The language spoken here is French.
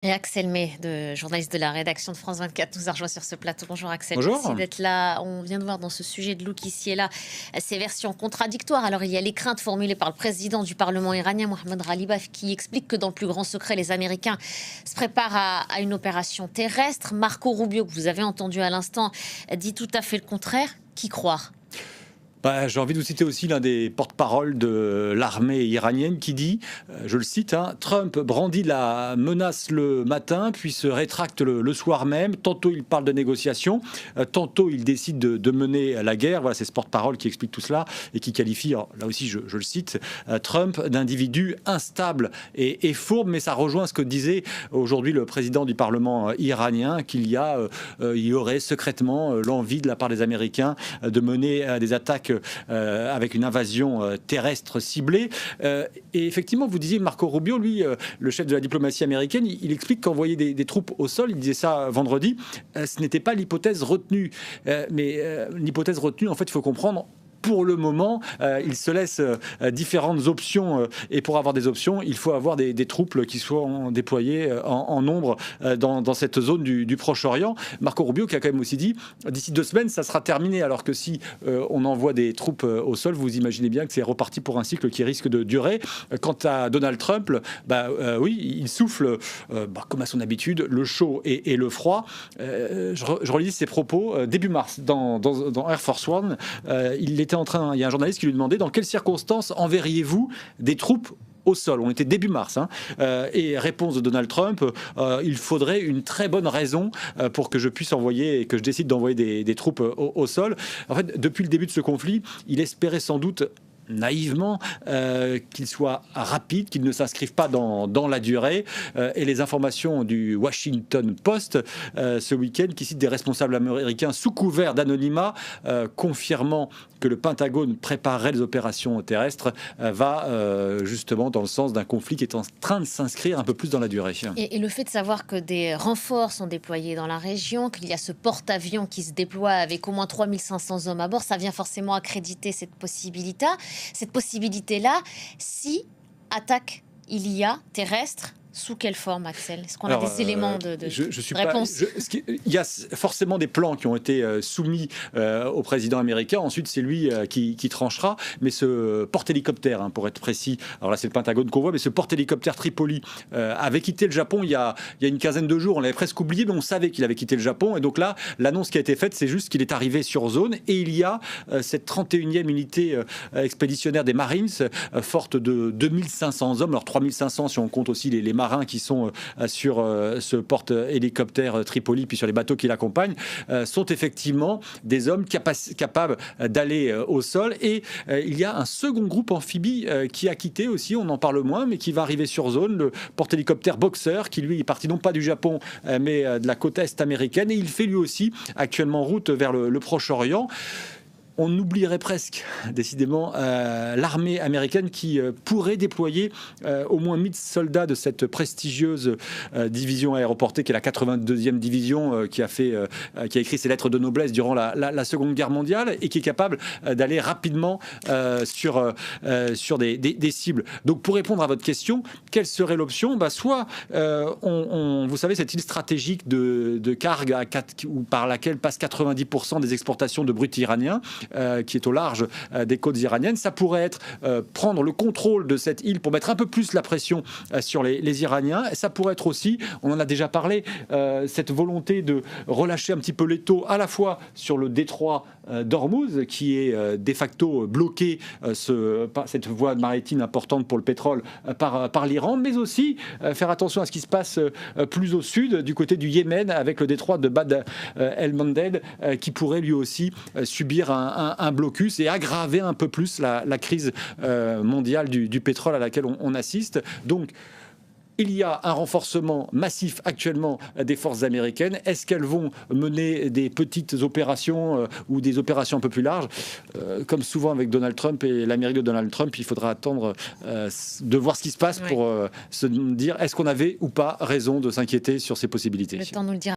Et Axel May, journaliste de la rédaction de France 24, nous a rejoint sur ce plateau. Bonjour Axel, Bonjour. merci d'être là. On vient de voir dans ce sujet de look ici et là ces versions contradictoires. Alors il y a les craintes formulées par le président du Parlement iranien, Mohammad Ghalibaf, qui explique que dans le plus grand secret, les Américains se préparent à une opération terrestre. Marco Rubio, que vous avez entendu à l'instant, dit tout à fait le contraire. Qui croire? J'ai envie de vous citer aussi l'un des porte-parole de l'armée iranienne qui dit, je le cite, Trump brandit la menace le matin, puis se rétracte le soir même. Tantôt il parle de négociations, tantôt il décide de mener la guerre. Voilà, c'est ce porte-parole qui explique tout cela et qui qualifie, alors, là aussi je le cite, Trump d'individu instable et fourbe. Mais ça rejoint ce que disait aujourd'hui le président du Parlement iranien, qu'il y aurait secrètement l'envie de la part des Américains de mener des attaques avec une invasion terrestre ciblée. Et effectivement, vous disiez, Marco Rubio, lui, le chef de la diplomatie américaine, il explique qu'envoyer des troupes au sol, il disait ça vendredi, ce n'était pas l'hypothèse retenue. Mais l'hypothèse retenue, en fait, il faut comprendre, pour le moment, il se laisse différentes options et pour avoir des options, il faut avoir des troupes qui soient déployées en nombre dans cette zone du Proche-Orient. Marco Rubio qui a quand même aussi dit d'ici 2 semaines, ça sera terminé, alors que si on envoie des troupes au sol, vous imaginez bien que c'est reparti pour un cycle qui risque de durer. Quant à Donald Trump, oui, il souffle comme à son habitude, le chaud et le froid. Je relis ses propos début mars dans Air Force One. Il y a un journaliste qui lui demandait dans quelles circonstances enverriez-vous des troupes au sol. On était début mars. Et réponse de Donald Trump, il faudrait une très bonne raison pour que je puisse envoyer et que je décide d'envoyer des troupes au sol. En fait, depuis le début de ce conflit, il espérait sans doute naïvement qu'il soit rapide, qu'il ne s'inscrive pas dans la durée. Et les informations du Washington Post ce week-end qui citent des responsables américains sous couvert d'anonymat confirmant que le Pentagone préparerait les opérations terrestres va justement dans le sens d'un conflit qui est en train de s'inscrire un peu plus dans la durée. Et le fait de savoir que des renforts sont déployés dans la région, qu'il y a ce porte-avions qui se déploie avec au moins 3500 hommes à bord, ça vient forcément accréditer cette possibilité-là, si attaque il y a terrestre. Sous quelle forme, Axel? Est-ce qu'on a des éléments de réponse? Il y a forcément des plans qui ont été soumis au président américain. Ensuite, c'est lui qui tranchera. Mais ce porte-hélicoptère, pour être précis, alors là, c'est le Pentagone qu'on voit, mais ce porte-hélicoptère Tripoli avait quitté le Japon il y a une quinzaine de jours. On l'avait presque oublié, mais on savait qu'il avait quitté le Japon. Et donc là, l'annonce qui a été faite, c'est juste qu'il est arrivé sur zone. Et il y a cette 31e unité expéditionnaire des Marines, forte de 2500 hommes. Alors 3500 si on compte aussi les marins qui sont sur ce porte-hélicoptère Tripoli, puis sur les bateaux qui l'accompagnent, sont effectivement des hommes capables d'aller au sol. Et il y a un second groupe amphibie qui a quitté aussi, on en parle moins, mais qui va arriver sur zone, le porte-hélicoptère Boxer, qui lui est parti non pas du Japon, mais de la côte est américaine, et il fait lui aussi actuellement route vers le Proche-Orient. On oublierait presque, décidément, l'armée américaine qui pourrait déployer au moins 1000 soldats de cette prestigieuse division aéroportée, qui est la 82e division, qui a écrit ses lettres de noblesse durant la Seconde Guerre mondiale et qui est capable d'aller rapidement sur des cibles. Donc, pour répondre à votre question, quelle serait l'option? Soit, vous savez, cette île stratégique de Karg par laquelle passent 90% des exportations de brut iranien, qui est au large des côtes iraniennes. Ça pourrait être prendre le contrôle de cette île pour mettre un peu plus la pression sur les Iraniens. Et ça pourrait être aussi, on en a déjà parlé, cette volonté de relâcher un petit peu l'étau à la fois sur le détroit d'Ormuz, qui est de facto bloqué, cette voie maritime importante pour le pétrole, par l'Iran, mais aussi faire attention à ce qui se passe plus au sud, du côté du Yémen, avec le détroit de Bab el-Mandeb, qui pourrait lui aussi subir un blocus et aggraver un peu plus la crise mondiale du pétrole à laquelle on assiste. Donc, il y a un renforcement massif actuellement des forces américaines. Est-ce qu'elles vont mener des petites opérations ou des opérations un peu plus larges? Comme souvent avec Donald Trump et l'Amérique de Donald Trump, il faudra attendre de voir ce qui se passe pour se dire est-ce qu'on avait ou pas raison de s'inquiéter sur ces possibilités. Le temps nous le dira.